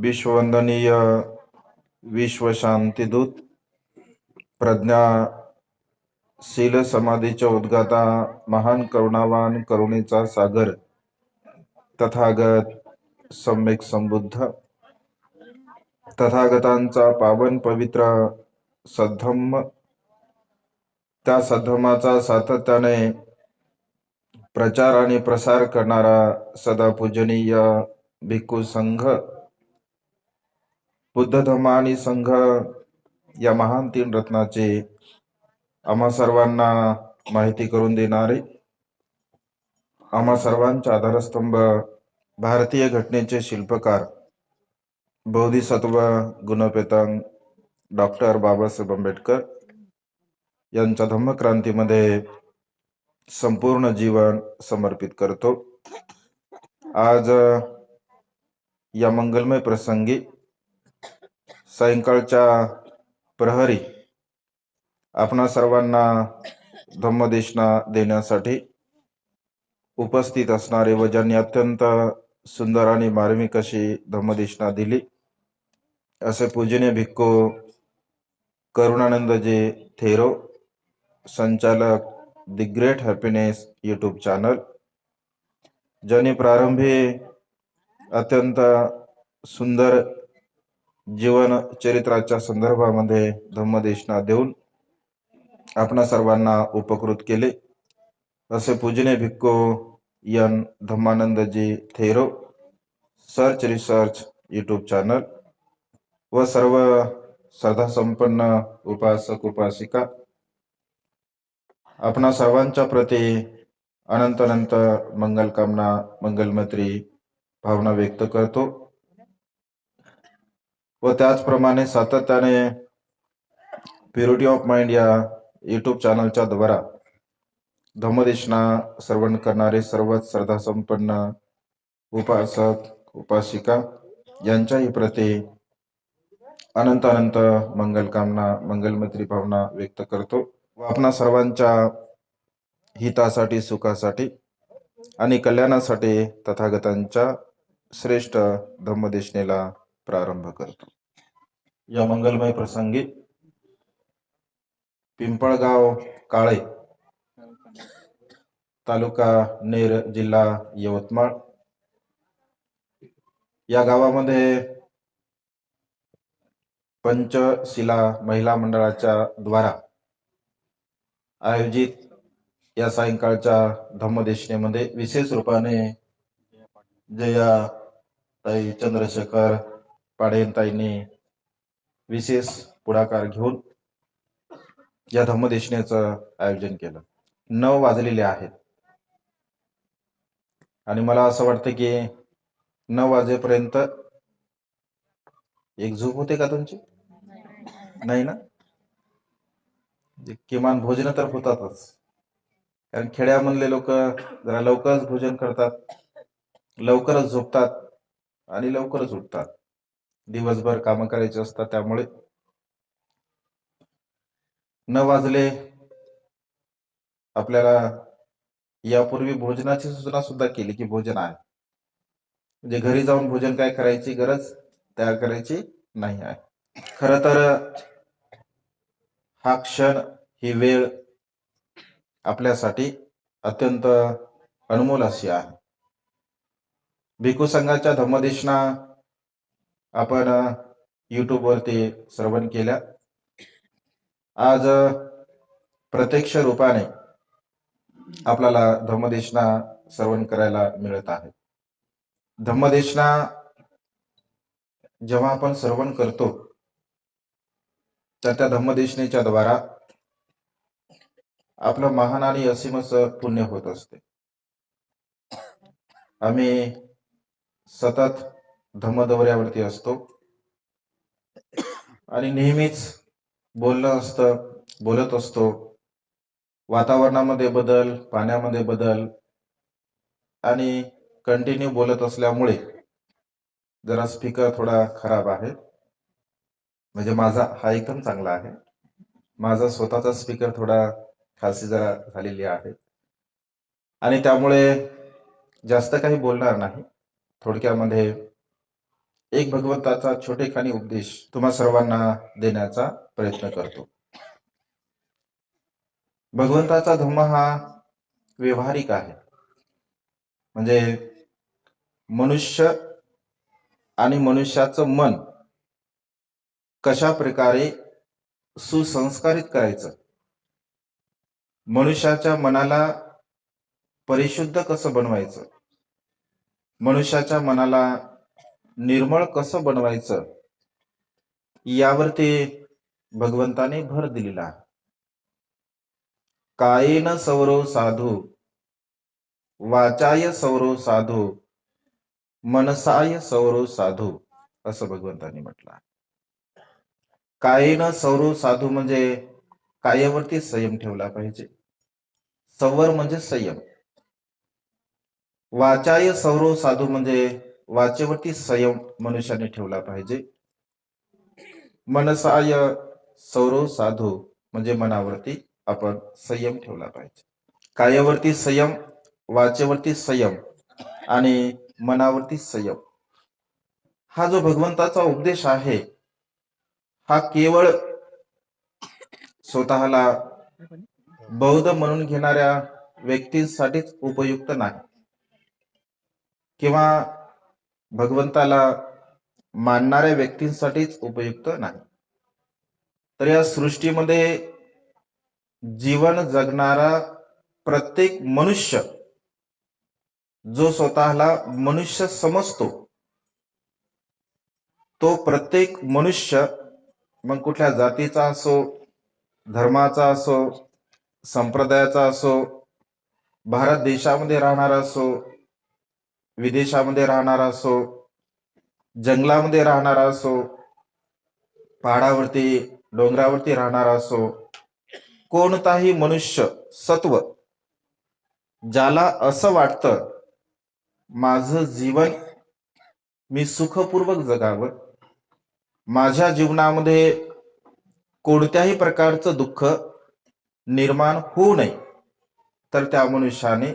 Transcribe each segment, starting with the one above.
विश्ववंदनीय विश्व शांतिदूत प्रज्ञाशील समाधीच्या उद्गाता महान करुणावान करुणेचा सागर तथागत सम्यक संबुद्ध तथागतांचा पावन पवित्र सद्धम्म, त्या सद्धम्माचा सातत्याने प्रचार आणि प्रसार करणारा सदा पूजनीय भिक्खू संघ, बुद्ध धम्म आणि संघ या महान तीन रत्नाचे आम्हा सर्वांना माहिती करून देणारे, आम्हा सर्वांचा आधारस्तंभ, भारतीय घटनेचे शिल्पकार, बोधिसत्व गुणपेतांग डॉक्टर बाबासाहेब आंबेडकर यांच्या धम्मक्रांतीमध्ये संपूर्ण जीवन समर्पित करतो. आज या मंगलमय प्रसंगी सायंकाळच्या प्रहरी आपणा सर्वांना धम्मदेशना देण्यासाठी उपस्थित असणारे व ज्यांनी अत्यंत सुंदर आणि मार्मिक अशी धम्मदेशना दिली असे पूजनीय भिक्खू करुणानंदजी थेरो, संचालक the great happiness YouTube channel, ज्यांनी प्रारंभी अत्यंत सुंदर जीवन चरित्राच्या संदर्भामध्ये धम्मदेशना देऊन आपणा सर्वांना उपकृत केले असे पूजनीय भिक्खू एन धम्मानंदजी Thero, search research YouTube channel व सर्व श्रद्धासंपन्न उपासक उपासिका आपणा सर्वांच्या प्रती अनंत अनंत मंगलकामना मंगलमैत्री भावना व्यक्त करतो व त्याचप्रमाणे सातत्याने प्युरिटी ऑफ माइंड या यूट्यूब चॅनलच्या द्वारा धम्मदेशना श्रवण करणारे सर्वच श्रद्धासंपन्न उपासक उपासिका यांच्याही प्रती अनंत अनंत मंगलकामना मंगलमैत्री भावना व्यक्त करतो व आपणा सर्वांच्या हितासाठी, सुखासाठी आणि कल्याणासाठी तथागतांच्या श्रेष्ठ धम्मदेशनेला प्रारंभ करतो. या मंगलमय प्रसंगी पिंपळगाव काळे, तालुका नेर, जिल्हा यवतमाळ या गावामध्ये पंचशिला महिला मंडळाच्या द्वारा आयोजित या सायंकाळच्या धम्मदेशनेमध्ये विशेष रूपाने जया ताई चंद्रशेखर पाडेताईंनी विशेष पुढाकार घेऊन या धम्मदेशनेचं आयोजन केलं. 9 वाजलेले आहेत आणि मला असं वाटतं की 9 वाजेपर्यंत एक झोप होते का तुमची? नाही ना? किमान भोजन तर होतातच, कारण खेड्यामधले लोक जरा लवकरच भोजन करतात, लवकरच झोपतात आणि लवकरच उठतात. दिवसभर कामं करायची असतात, त्यामुळे 9 वाजले. आपल्याला यापूर्वी भोजनाची सूचना सुद्धा केली की भोजन आहे, म्हणजे घरी जाऊन भोजन काय करायची गरज तयार करायची नाही आहे. खरं तर हा क्षण, ही वेळ आपल्यासाठी अत्यंत अनमोल अशी आहे. भिक्खू संघाच्या धम्मदेशना आपण यूट्यूब वरती श्रवण केल्या. आज प्रत्यक्ष रूपाने आपल्याला धम्मदेशना श्रवण करायला मिळत आहे. धम्मदेशना जेव्हा आपण श्रवण करतो तर त्या धम्मदेशनेच्या द्वारा आपलं महान आणि असीमच पुण्य होत असते. आम्ही सतत धम्मदौऱ्यावरती असतो आणि नेहमीच बोलत असतो. वातावरणामध्ये बदल, पाण्यामध्ये बदल आणि कंटिन्यू बोलत असल्यामुळे जरा स्पीकर थोडा खराब आहे. म्हणजे माझा हा एकदम चांगला आहे, माझा स्वतःचा स्पीकर थोडा खासी जरा झालेली आहे आणि त्यामुळे जास्त काही बोलणार नाही. थोडक्यामध्ये एक भगवंताचा छोटेखानी उपदेश तुम्हा सर्वांना देण्याचा प्रयत्न करतो. भगवंताचा धम्म हा व्यवहारिक आहे. म्हणजे मनुष्य आणि मनुष्याचं मन कशा प्रकारे सुसंस्कारित करायचं, मनुष्याच्या मनाला परिशुद्ध कसं बनवायचं, मनुष्याच्या मनाला निर्मळ कसं बनवायचं, यावरती भगवंताने भर दिलेला आहे. कायेन सौरो साधू, वाचाय सौरो साधू, मनसाय सौरो साधू, असं भगवंतांनी म्हटलं आहे. कायेन सौरो साधू म्हणजे कायावरती संयम ठेवला पाहिजे. संवर म्हणजे संयम. वाचाय सौरो साधू म्हणजे वाचेवरती संयम मनुष्याने ठेवला पाहिजे. मनसाय सौरो साधू म्हणजे मनावरती आपण संयम ठेवला पाहिजे. कायावरती संयम, वाचेवरती संयम आणि मनावरती संयम. हा जो भगवंताचा उपदेश आहे हा केवळ स्वतःला बौद्ध म्हणून घेणाऱ्या व्यक्तींसाठीच उपयुक्त नाही, किंवा भगवंताला मानणाऱ्या व्यक्तींसाठीच उपयुक्त नाही, तर या सृष्टीमध्ये जीवन जगणारा प्रत्येक मनुष्य जो स्वतःला मनुष्य समजतो, तो प्रत्येक मनुष्य मग कुठल्या जातीचा असो, धर्माचा असो, संप्रदायाचा असो, भारत देशामध्ये राहणारा असो, विदेशामध्ये राहणारा असो, जंगलामध्ये राहणारा असो, पहाडावरती डोंगरावरती राहणारा असो, कोणताही मनुष्य सत्व ज्याला असं वाटतं माझं जीवन मी सुखपूर्वक जगावं, माझ्या जीवनामध्ये कोणत्याही प्रकारचं दुःख निर्माण होऊ नये, तर त्या मनुष्याने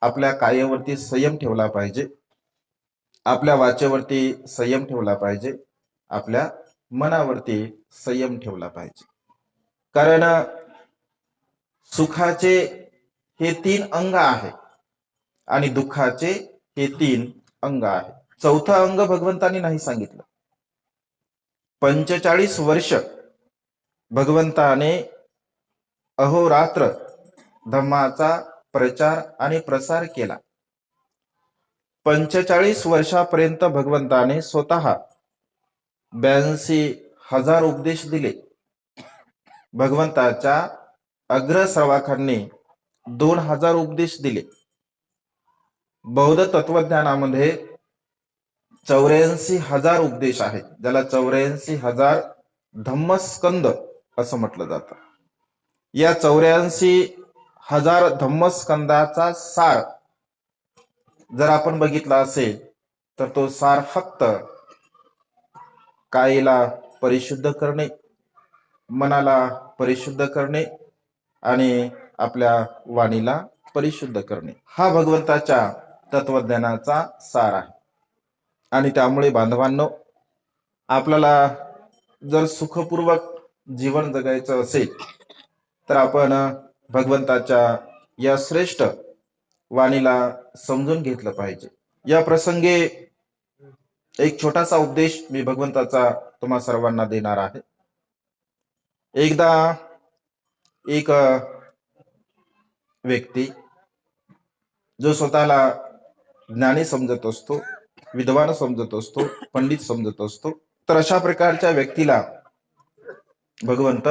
आपल्या कायावरती संयम ठेवला पाहिजे, आपल्या वाचेवरती संयम ठेवला पाहिजे, आपल्या मनावरती संयम ठेवला पाहिजे. कारण सुखाचे हे 3 अंग आहे आणि दुःखाचे हे 3 अंग आहे. चौथं अंग भगवंतांनी नाही सांगितलं. 45 वर्ष भगवंताने अहोरात्र धम्माचा प्रचार आणि प्रसार केला. 45 वर्षापर्यंत भगवंताने स्वतः 82,000 उपदेश दिले. भगवंताच्या अग्रश्रावकांनी 2,000 उपदेश दिले. बौद्ध तत्वज्ञानामध्ये 84,000 उपदेश आहेत, ज्याला 84,000 धम्मस्कंद असं म्हटलं जातं. या 84,000 धम्मस्कंदाचा सार जर आपण बघितला असेल तर तो सार फक्त कायेला परिशुद्ध करणे, मनाला परिशुद्ध करणे आणि आपल्या वाणीला परिशुद्ध करणे, हा भगवंताच्या तत्वज्ञानाचा सार आहे. आणि त्यामुळे बांधवांनो, आपल्याला जर सुखपूर्वक जीवन जगायचं असेल तर आपण भगवंताच्या या श्रेष्ठ वाणीला समजून घेतलं पाहिजे. या प्रसंगी एक छोटासा उपदेश मी भगवंताचा तुम्हा सर्वांना देणार आहे. एकदा एक व्यक्ती जो स्वतःला ज्ञानी समजत असतो, विद्वान समजत असतो, पंडित समजत असतो, तर अशा प्रकारच्या व्यक्तीला भगवंत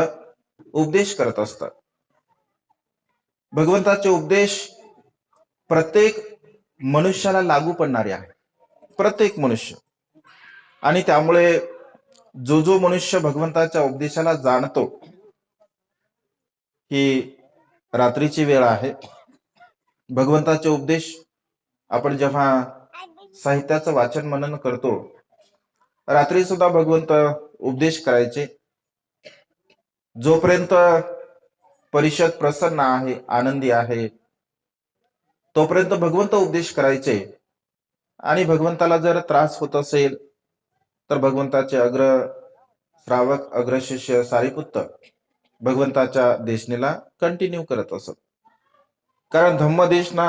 उपदेश करत असतात. भगवंताचे उपदेश प्रत्येक मनुष्याला लागू पडणारे आहे, प्रत्येक मनुष्य. आणि त्यामुळे जो जो मनुष्य भगवंताच्या उपदेशाला जाणतो, ही रात्रीची वेळ आहे, भगवंताचे उपदेश आपण जेव्हा साहित्याचं वाचन मनन करतो, रात्री सुद्धा भगवंत उपदेश करायचे. जोपर्यंत परिषद प्रसन्न आहे, आनंदी आहे, तोपर्यंत भगवंत उपदेश करायचे. आणि भगवंताला जर त्रास होत असेल, तर भगवंताचे अग्र श्रावक अग्रशिष्य सारिपुत्त भगवंताच्या देशनेला कंटिन्यू करत असत. कारण धम्मदेशना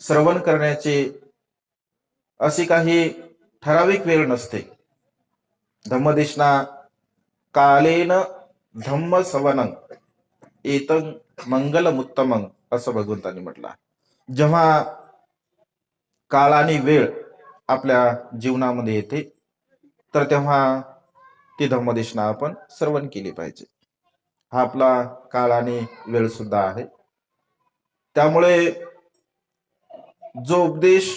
श्रवण करण्याची अशी काही ठराविक वेळ नसते. धम्मदेशना कालेन धम्म सवनं एतं मंगलमुत्तमं असं भगवंतांनी म्हटलं. जेव्हा काळ आणि वेळ आपल्या जीवनामध्ये येते तर तेव्हा ती धम्मदेशना आपण श्रवण केली पाहिजे. हा आपला काळ आणि वेळ सुद्धा आहे. त्यामुळे जो उपदेश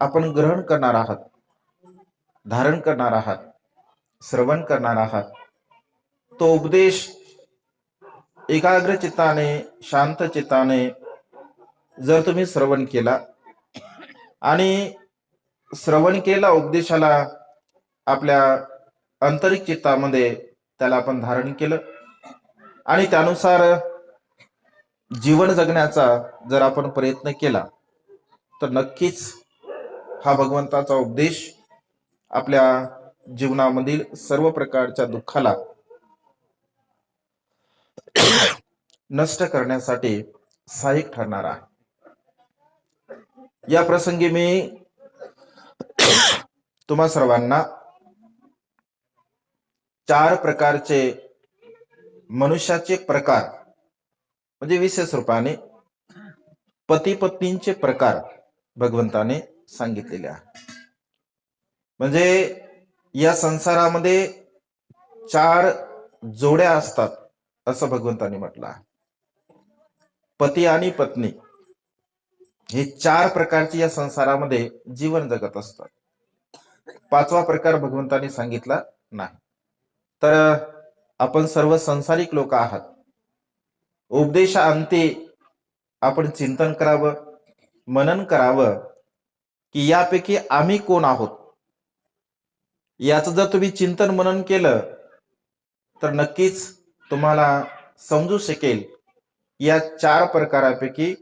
आपण ग्रहण करणार आहात, धारण करणार आहात, श्रवण करणार आहात, तो उपदेश एकाग्र चित्ताने, शांत चित्ताने जर तुम्ही श्रवण केला आणि श्रवण केला उपदेशाला आपल्या आंतरिक चित्तामध्ये त्याला आपण धारण केलं आणि त्यानुसार जीवन जगण्याचा जर आपण प्रयत्न केला तर नक्कीच हा भगवंताचा उपदेश आपल्या जीवनामधील सर्व प्रकारच्या दुःखाला नष्ट करण्यासाठी सहाय्यक ठरणार आहे. या प्रसंगी मी तुम्हा सर्वांना 4 प्रकारचे मनुष्याचे प्रकार म्हणजे विशेष रूपाने पती पत्नींचे प्रकार भगवंताने सांगितलेले आहे. म्हणजे या संसारामध्ये 4 जोड्या असतात असं भगवंताने म्हटलं आहे. पती आणि पत्नी हे 4 प्रकारचे या संसारामध्ये जीवन जगत असतात. 5वा प्रकार भगवंताने सांगितला नाही. तर आपण सर्व संसारिक लोक आहात. उपदेशाअंती आपण चिंतन करावं, मनन करावं की यापैकी आम्ही कोण आहोत. याचं जर तुम्ही चिंतन मनन केलं तर नक्कीच तुम्हाला समजू शकेल या 4 प्रकारापैकी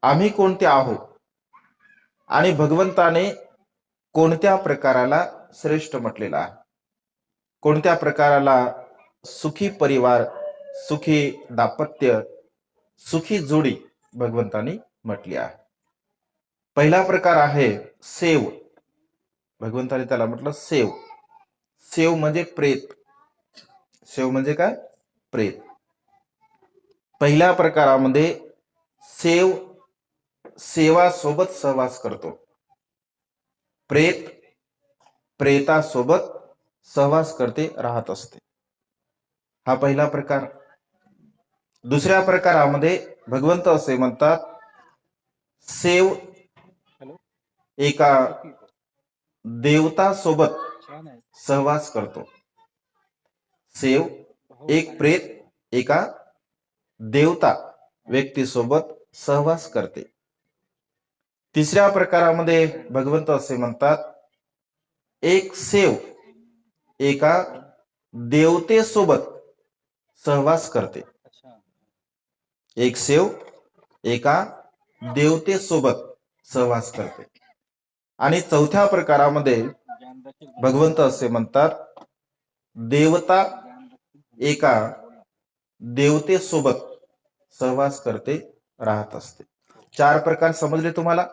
आम्ही कोणते आहोत आणि भगवंताने कोणत्या प्रकाराला श्रेष्ठ म्हटलेला आहे, कोणत्या प्रकाराला सुखी परिवार, सुखी दाम्पत्य, सुखी जोडी भगवंताने म्हटली आहे. पहिला प्रकार आहे सेव. भगवंताने त्याला म्हटलं सेव. सेव म्हणजे प्रेत. सेव म्हणजे काय? प्रेत. पहिल्या प्रकारामध्ये सेव सेवासोबत सहवास करतो. प्रेत प्रेतासोबत सहवास करते, राहत असते. हा पहिला प्रकार. दुसऱ्या प्रकारामध्ये भगवंत असे म्हणतात सेव एका देवतासोबत सहवास करतो. सेव एक प्रेत एका देवता व्यक्तीसोबत सहवास करते. तिसऱ्या प्रकारामध्ये भगवंत असे म्हणतात एक सेव एका देवतेसोबत सहवास करते. एक सेव एका देवतेसोबत सहवास करते. आणि चौथ्या प्रकारामध्ये भगवंत असे म्हणतात देवता एका देवतेसोबत सहवास करते, राहत असते. 4 प्रकार समजले तुम्हाला?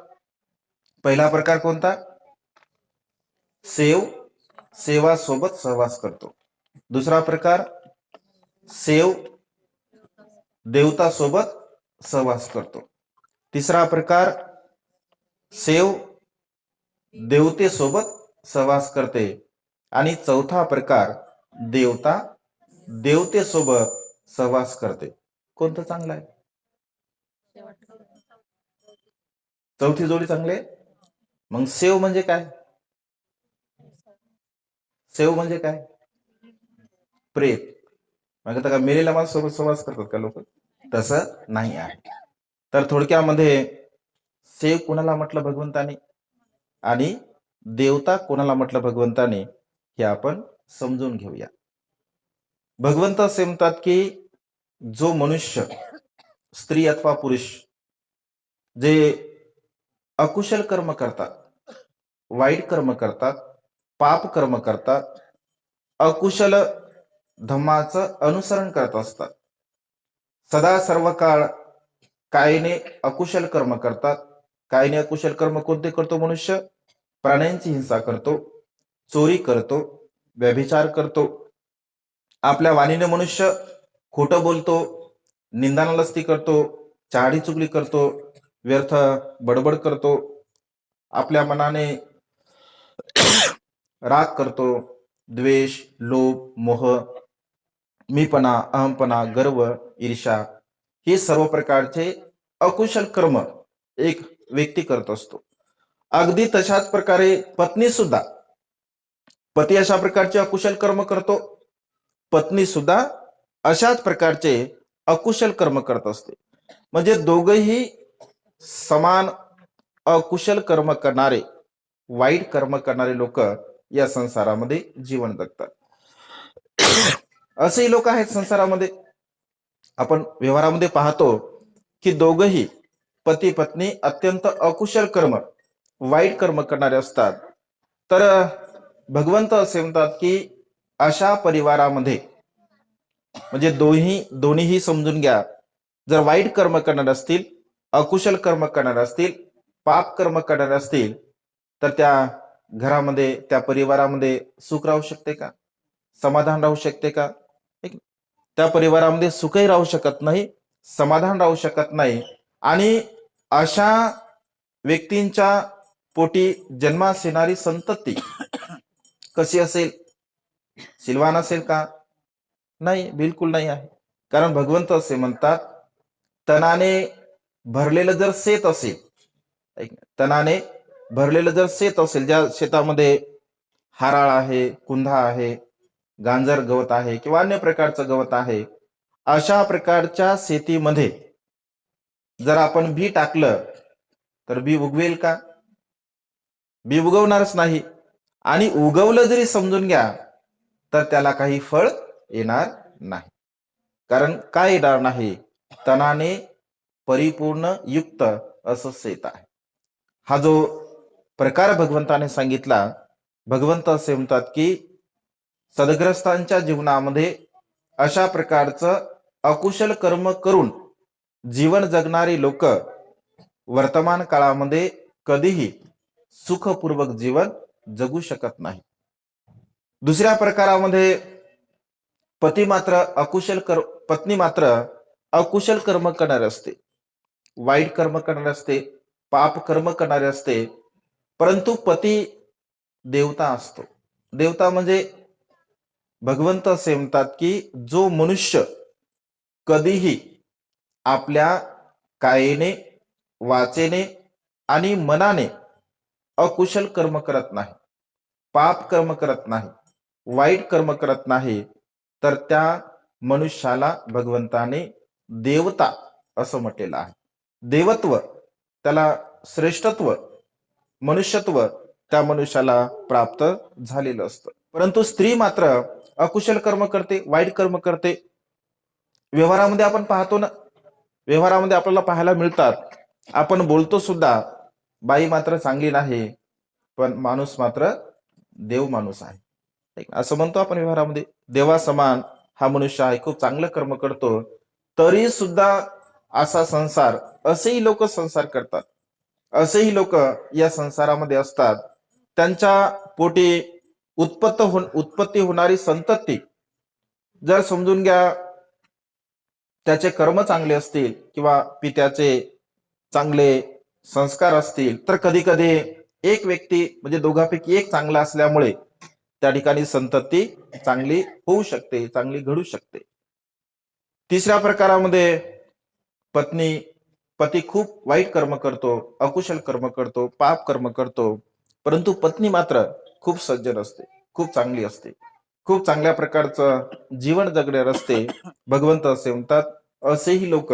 पहिला प्रकार कोणता? सेव सेवासोबत सहवास करतो. दुसरा प्रकार सेव देवतासोबत सहवास करतो. तिसरा प्रकार सेव देवतेसोबत सहवास करते. आणि चौथा प्रकार देवता देवतेसोबत सहवास करते. कोणतं चांगलं आहे? चौथी जोडी चांगली आहे. मग सेव म्हणजे काय? सेव म्हणजे काय? प्रेत. मग आता का मेलेल्या माणसासोबत सहवास करतात का लोक? तसं नाही आहे. तर थोडक्यामध्ये सेव कोणाला म्हटलं भगवंताने आणि देवता कोणाला म्हटलं भगवंताने हे आपण समजून घेऊया. भगवंत असे म्हणतात की जो मनुष्य, स्त्री अथवा पुरुष जे अकुशल कर्म करतात, वाईट कर्म करतात, पाप कर्म करतात, अकुशल धम्माचं अनुसरण करत असतात, सदा सर्व काळ कायने अकुशल कर्म करतात. कायने अकुशल कर्म कोणते करतो मनुष्य? प्राण्यांची हिंसा करतो, चोरी करतो, व्यभिचार करतो. आपल्या वाणीने मनुष्य खोटं बोलतो, निंदानालस्ती करतो, चाडी चुगली करतो, व्यर्थ बडबड करतो, आपल्या मनाने राग करतो, द्वेष, लोभ, मोह, मीपणा, अहमपणा, गर्व, ईर्षा हे सर्व प्रकारचे अकुशल कर्म एक व्यक्ती करत असतो. अगदी तशाच प्रकारे पत्नी सुद्धा, पती अशा प्रकारचे अकुशल कर्म करतो, पत्नी सुद्धा अशाच प्रकारचे अकुशल कर्म करत असते. म्हणजे दोघेही समान अकुशल कर्म करणारे, वाईट कर्म करणारे लोक या संसारामध्ये जीवन जगतात. असेही लोक आहेत संसारामध्ये. आपण व्यवहारामध्ये पाहतो की दोघही पती पत्नी अत्यंत अकुशल कर्म, वाईट कर्म करणारे असतात. तर भगवंत असे म्हणतात की अशा परिवारामध्ये, म्हणजे दोन्हीही समजून घ्या, जर वाईट कर्म करणारे असतील, अकुशल कर्म करणारे असतील, पाप कर्म करणारे असतील, तर त्या घरामध्ये, त्या परिवारामध्ये सुख राहू शकते का? समाधान राहू शकते का? त्या परिवारामध्ये सुखही राहू शकत नाही, समाधान राहू शकत नाही. आणि अशा व्यक्तींच्या पोटी जन्मास येणारी संतती कशी असेल? सिलवान असेल का? नाही, बिलकुल नाही आहे. कारण भगवंत असे म्हणतात, तणाने भरलेलं जर शेत असेल, तणाने भरलेलं जर शेत असेल, ज्या शेतामध्ये हाराळ आहे, कुंधा आहे, गांजर गवत आहे किंवा अन्य प्रकारचं गवत आहे, अशा प्रकारच्या शेतीमध्ये जर आपण बी टाकलं तर बी उगवेल का? बी उगवणारच नाही. आणि उगवलं जरी समजून घ्या तर त्याला काही फळ येणार नाही. कारण काय येणार नाही? तणाने परिपूर्ण युक्त असं शेत आहे. हा जो प्रकार भगवंताने सांगितला, भगवंत असे म्हणतात की सदग्रस्तांच्या जीवनामध्ये अशा प्रकारचं अकुशल कर्म करून जीवन जगणारी लोक वर्तमान काळामध्ये कधीही सुखपूर्वक जीवन जगू शकत नाही. दुसऱ्या प्रकारामध्ये पती मात्र पत्नी मात्र अकुशल कर्म करणारे असते, वाईट कर्म करणारे असते, पाप कर्म करणारे असते. परंतु पती देवता असतो. देवता म्हणजे भगवंत असे म्हणतात की जो मनुष्य कधीही आपल्या कायेने, वाचेने आणि मनाने अकुशल कर्म करत नाही, पाप कर्म करत नाही, वाईट कर्म करत नाही, तर त्या मनुष्याला भगवंताने देवता असं म्हटलेलं आहे. देवत्व, त्याला श्रेष्ठत्व, मनुष्यत्व त्या मनुष्याला प्राप्त झालेलं असतं. परंतु स्त्री मात्र अकुशल कर्म करते, वाईट कर्म करते. व्यवहारामध्ये आपण पाहतो ना, व्यवहारामध्ये आपल्याला पाहायला मिळतात. आपण बोलतो सुद्धा, बाई मात्र चांगली नाही, पण माणूस मात्र देव माणूस आहे, असं म्हणतो आपण व्यवहारामध्ये. देवा समान हा मनुष्य आहे, खूप चांगलं कर्म करतो, तरी सुद्धा असा संसार, असेही लोक संसार करतात, असेही लोक या संसारामध्ये असतात. त्यांच्या पोटी उत्पत्ती होणारी संतती जर समजून घ्या, त्याचे कर्म चांगले असतील किंवा पित्याचे चांगले संस्कार असतील, तर कधी कधी एक व्यक्ती, म्हणजे दोघांपैकी एक चांगला असल्यामुळे त्या ठिकाणी संतती चांगली होऊ शकते, चांगली घडू शकते. तिसऱ्या प्रकारामध्ये पती खूप वाईट कर्म करतो, अकुशल कर्म करतो, पाप कर्म करतो, परंतु पत्नी मात्र खूप सज्जन असते, खूप चांगली असते, खूप चांगल्या प्रकारचं जीवन जगणार असते. भगवंत असे म्हणतात, असेही लोक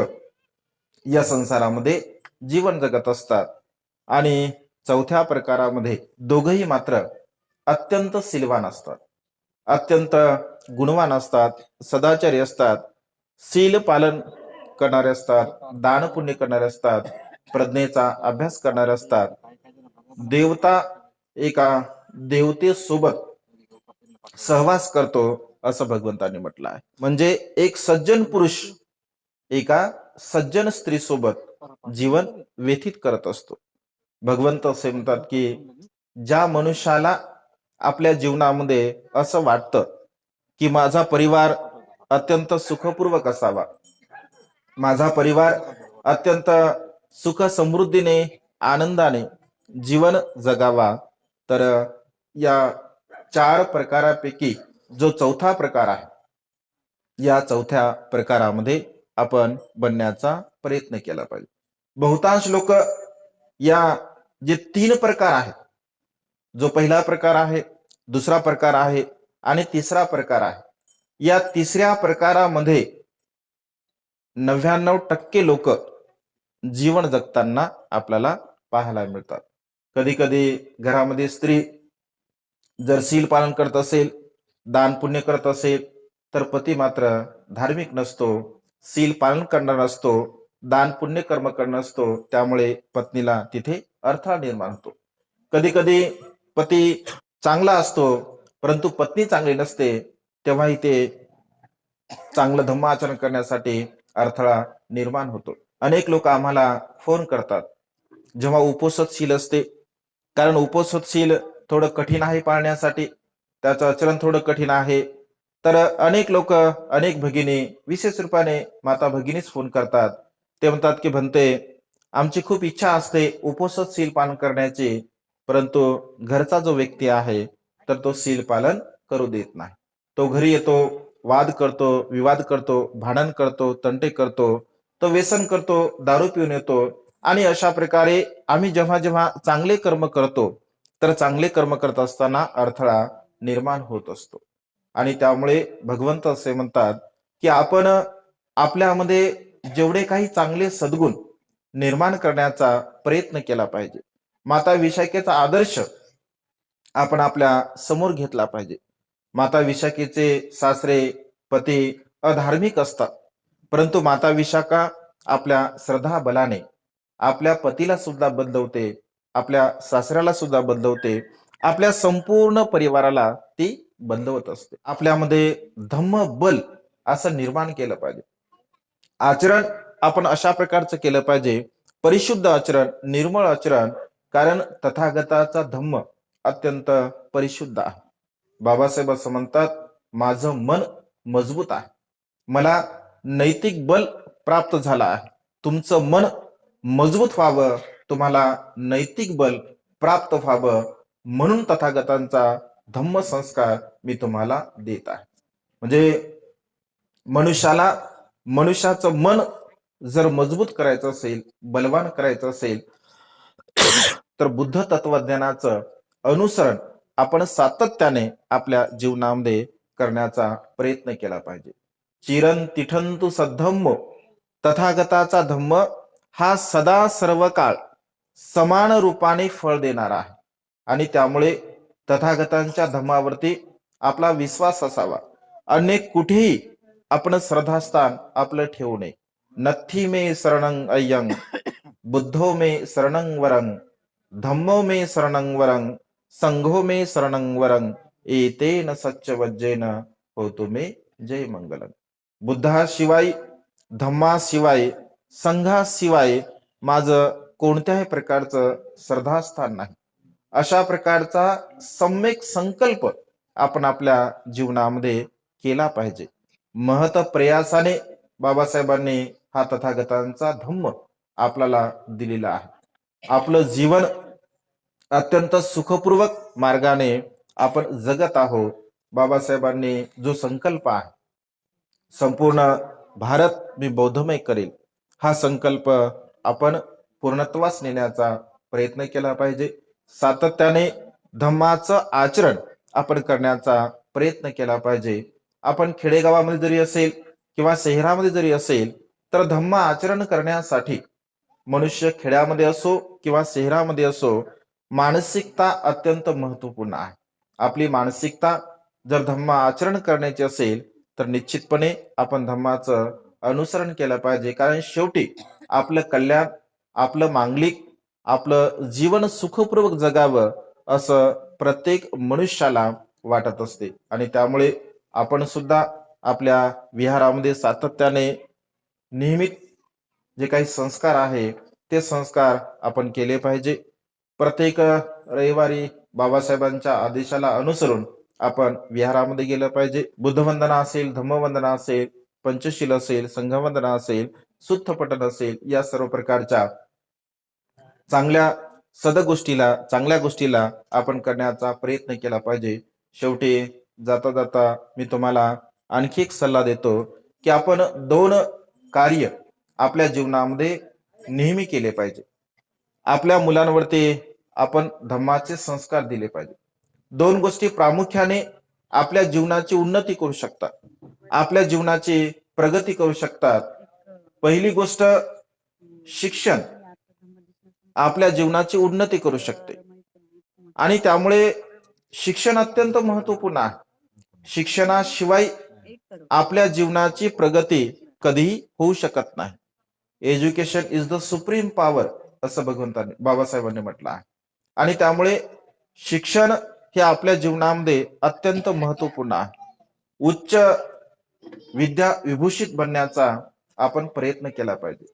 या संसारामध्ये जीवन जगत असतात. आणि चौथ्या प्रकारामध्ये दोघही मात्र अत्यंत सिलवान असतात, अत्यंत गुणवान असतात, सदाचारी असतात, शील पालन करणारे असतात, दान पुण्य करणारे असतात, प्रज्ञेचा अभ्यास करणारे असतात. देवता एका देवतेसोबत सहवास करतो असं भगवंतांनी म्हटलं आहे. म्हणजे एक सज्जन पुरुष एका सज्जन स्त्री सोबत जीवन व्यतीत करत असतो. भगवंत असे म्हणतात की ज्या मनुष्याला आपल्या जीवनामध्ये असं वाटतं की माझा परिवार अत्यंत सुखपूर्वक असावा, माझा परिवार अत्यंत सुख समृद्धीने आनंदाने जीवन जगावा, तर या चार प्रकारापैकी जो चौथा प्रकार आहे, या चौथ्या प्रकारामध्ये आपण बनण्याचा प्रयत्न केला पाहिजे. बहुतांश लोक या जे तीन प्रकार आहेत, जो पहिला प्रकार आहे, दुसरा प्रकार आहे आणि तिसरा प्रकार आहे, या तिसऱ्या प्रकारामध्ये 99% लोक जीवन जगताना आपल्याला पाहायला मिळतात. कधी कधी घरामध्ये स्त्री जर शील पालन करत असेल, दान पुण्य करत असेल, तर पती मात्र धार्मिक नसतो, शील पालन करणार नसतो, दान पुण्य कर्म करणार नसतो, त्यामुळे पत्नीला तिथे अडथळा निर्माण होतो. कधी कधी पती चांगला असतो परंतु पत्नी चांगली नसते, तेव्हाही ते चांगलं धम्म आचरण करण्यासाठी अडथळा निर्माण होतो. अनेक लोक आम्हाला फोन करतात जेव्हा उपोषणशील असते, कारण उपोषणशील थोडं कठीण आहे पाळण्यासाठी, त्याचं आचरण थोडं कठीण आहे, तर अनेक लोक, अनेक भगिनी, विशेष रूपाने माता भगिनीच फोन करतात. ते म्हणतात की भंते, आमची खूप इच्छा असते उपोषणशील पालन करण्याची, परंतु घरचा जो व्यक्ती आहे तर तो शील पालन करू देत नाही. तो घरी येतो, वाद करतो, विवाद करतो, भांडण करतो, तंटे करतो, तो व्यसन करतो, दारू पिऊन येतो, आणि अशा प्रकारे आम्ही जेव्हा जेव्हा चांगले कर्म करतो तर चांगले कर्म करत असताना अडथळा निर्माण होत असतो. आणि त्यामुळे भगवंत असे म्हणतात की आपण आपल्यामध्ये जेवढे काही चांगले सद्गुण निर्माण करण्याचा प्रयत्न केला पाहिजे. माता विशाखेचा आदर्श आपण आपल्या समोर घेतला पाहिजे. माता विशाखेचे सासरे पती अधार्मिक असतात, परंतु माता विशाखा आपल्या श्रद्धा बलाने आपल्या पतीला सुद्धा बदलवते, आपल्या सासऱ्याला सुद्धा बदलवते, आपल्या संपूर्ण परिवाराला ती बदलवत असते. आपल्यामध्ये धम्म बल असं निर्माण केलं पाहिजे. आचरण आपण अशा प्रकारचं केलं पाहिजे, परिशुद्ध आचरण, निर्मळ आचरण, कारण तथागताचा धम्म अत्यंत परिशुद्ध आहे. बाबासाहेब असं म्हणतात, माझं मन मजबूत आहे, मला नैतिक बल प्राप्त झालं आहे. तुमचं मन मजबूत व्हावं, तुम्हाला नैतिक बल प्राप्त व्हावं, म्हणून तथागतांचा धम्म संस्कार मी तुम्हाला देत आहे. म्हणजे मनुष्याचं मन जर मजबूत करायचं असेल, बलवान करायचं असेल, तर बुद्ध तत्वज्ञानाचं अनुसरण आपण सातत्याने आपल्या जीवनामध्ये करण्याचा प्रयत्न केला पाहिजे. चिरन तिठंतु सद्धम्म, तथागताचा धम्म हा सदा सर्व काळ समान रूपाने फळ देणारा आहे, आणि त्यामुळे तथागतांच्या धम्मावरती आपला विश्वास असावा. अनेक कुठेही आपण श्रद्धास्थान आपलं ठेवू नये. नथी मे शरणं अय्यं, बुद्धो मे शरणं वरं, धम्मो मे शरणं वरं, संघो मे शरणं वरं, एतेन सच्चवज्जेन होतो मे जय मंगलम. बुद्धाशिवाय, धम्माशिवाय, संघाशिवाय माझं कोणत्याही प्रकारचं श्रद्धास्थान नाही. अशा प्रकारचा सम्यक संकल्प आपण आपल्या जीवनामध्ये केला पाहिजे. महत प्रयासाने बाबासाहेबांनी हा तथागतांचा धम्म आपल्याला दिलेला आहे. आपलं जीवन अत्यंत सुखपूर्वक मार्गाने आपण जगत आहोत. बाबासाहेबांनी जो संकल्प आहे, संपूर्ण भारत मी बौद्धमय करेल, हा संकल्प आपण पूर्णत्वास नेण्याचा प्रयत्न केला पाहिजे. सातत्याने धम्माचं आचरण आपण करण्याचा प्रयत्न केला पाहिजे. आपण खेडेगावामध्ये जरी असेल किंवा शहरामध्ये जरी असेल, तर धम्म आचरण करण्यासाठी मनुष्य खेड्यामध्ये असो किंवा शहरामध्ये असो, मानसिकता अत्यंत महत्वपूर्ण आहे. आपली मानसिकता जर धम्म आचरण करण्याची असेल तर निश्चितपणे आपण धम्माचं अनुसरण केलं पाहिजे. कारण शेवटी आपलं कल्याण, आपलं मांगलिक, आपलं जीवन सुखपूर्वक जगावं असं प्रत्येक मनुष्याला वाटत असते आणि त्यामुळे आपण सुद्धा आपल्या विहारामध्ये सातत्याने नियमित जे काही संस्कार आहे ते संस्कार आपण केले पाहिजे. प्रत्येक रविवारी बाबासाहेबांच्या आदेशाला अनुसरून आपण विहारामध्ये गेलं पाहिजे. बुद्धवंदना असेल, धम्मवंदना असेल, पंचशील असेल, संघवंदना असेल, सुत्थपठण असेल, या सर्व प्रकारच्या चांगल्या चांगल्या गोष्टीला आपण करण्याचा प्रयत्न केला पाहिजे. शेवटी जाता जाता मी तुम्हाला आणखी एक सल्ला देतो की आपण 2 कार्य आपल्या जीवनामध्ये नेहमी केले पाहिजे. आपल्या मुलांवरती आपण धम्माचे संस्कार दिले पाहिजे. 2 गोष्टी प्रामुख्याने आपल्या जीवनाची उन्नती करू शकतात, आपल्या जीवनाची प्रगती करू शकतात. पहिली गोष्ट, शिक्षण आपल्या जीवनाची उन्नती करू शकते आणि त्यामुळे शिक्षण अत्यंत महत्वपूर्ण आहे. शिक्षणाशिवाय आपल्या जीवनाची प्रगती कधीही होऊ शकत नाही. Education is the supreme power असं भगवंतांनी बाबासाहेबांनी म्हटलं आहे आणि त्यामुळे शिक्षण हे आपल्या जीवनामध्ये अत्यंत महत्वपूर्ण आहे. उच्च विद्या विभूषित बनण्याचा आपण प्रयत्न केला पाहिजे.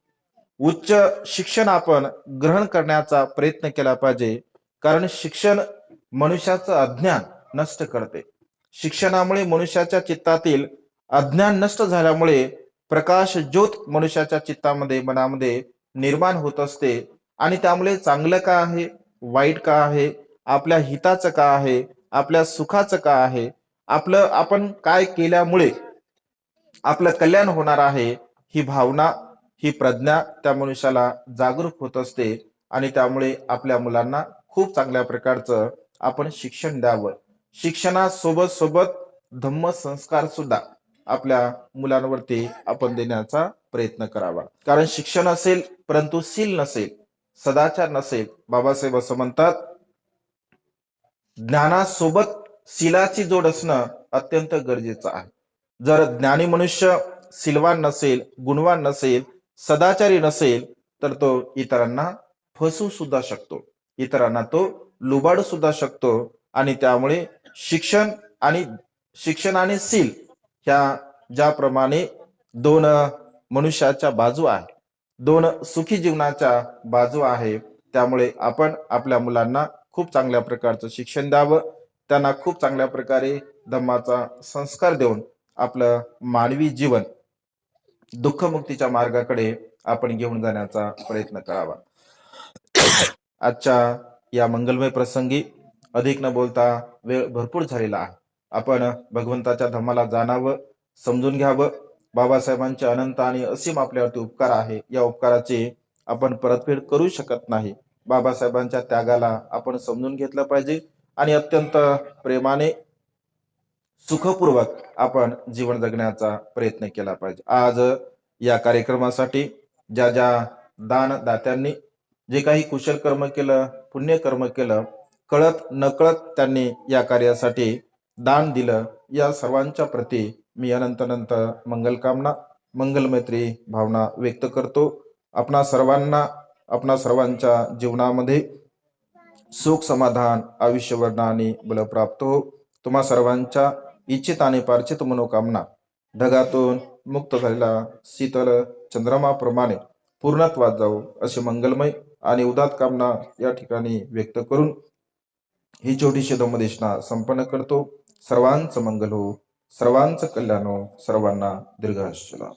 उच्च शिक्षण आपण ग्रहण करण्याचा प्रयत्न केला पाहिजे, कारण शिक्षण मनुष्याचं अज्ञान नष्ट करते. शिक्षणामुळे मनुष्याच्या चित्तातील अज्ञान नष्ट झाल्यामुळे प्रकाश ज्योत मनुष्याच्या चित्तामध्ये मनामध्ये निर्माण होत असते आणि त्यामुळे चांगलं का आहे, वाईट का आहे, आपल्या हिताचं का आहे, आपल्या सुखाचं का आहे, आपण काय केल्यामुळे आपलं कल्याण होणार आहे, ही भावना, ही प्रज्ञा त्या मनुष्याला जागरूक होत असते आणि त्यामुळे आपल्या मुलांना खूप चांगल्या प्रकारचं आपण शिक्षण द्यावं. शिक्षणासोबत सोबत धम्म संस्कार सुद्धा आपल्या मुलांवरती आपण देण्याचा प्रयत्न करावा. कारण शिक्षण असेल परंतु शील नसेल, सदाचार नसेल, बाबासाहेब असं म्हणतात, ज्ञानासोबत शीलाची जोड असणं अत्यंत गरजेचं आहे. जर ज्ञानी मनुष्य शीलवान नसेल, गुणवान नसेल, सदाचारी नसेल, तर तो इतरांना फसवू सुद्धा शकतो, इतरांना तो लुबाडू सुद्धा शकतो आणि त्यामुळे शिक्षण आणि शील ह्या ज्याप्रमाणे 2 मनुष्याच्या बाजू आहे, 2 सुखी जीवनाच्या बाजू आहे, त्यामुळे आपण आपल्या मुलांना खूप चांगल्या प्रकारचं शिक्षण द्यावं, त्यांना खूप चांगल्या प्रकारे धम्माचा संस्कार देऊन आपलं मानवी जीवन दुःखमुक्तीच्या मार्गाकडे आपण घेऊन जाण्याचा प्रयत्न करावा. आजच्या या मंगलमय प्रसंगी अधिक न बोलता वेळ भरपूर झालेला आहे. आपण भगवंताच्या धम्माला जाणावं, समजून घ्यावं. बाबासाहेबांचे अनंत आणि असीम आपल्यावरती उपकार आहे, या उपकाराची आपण परतफेड करू शकत नाही. बाबासाहेबांच्या त्यागाला आपण समजून घेतलं पाहिजे आणि अत्यंत प्रेमाने सुखपूर्वक आपण जीवन जगण्याचा प्रयत्न केला पाहिजे. आज या कार्यक्रमासाठी ज्या दानदात्यांनी जे काही कुशल कर्म केलं, पुण्य कर्म केलं, कळत नकळत त्यांनी या कार्यासाठी दान दिलं, या सर्वांच्या प्रती मी अनंत मंगलकामना, मंगलमैत्री भावना व्यक्त करतो. आपणा सर्वांच्या जीवनामध्ये सुख, समाधान, आयुष्यवर्धन आणि बल प्राप्त हो. तुम्हा सर्वांच्या इच्छित आणि पार्चित मनोकामना ढगातून मुक्त झालेला शीतल चंद्रमाप्रमाणे पूर्णत्वात जाऊ, अशी मंगलमय आणि उदात कामना या ठिकाणी व्यक्त करून ही छोटीशी धम्मदेशना संपन्न करतो. सर्वांचं मंगल हो, सर्वांचं कल्याण हो, सर्वांना दीर्घायुष्य लाभो.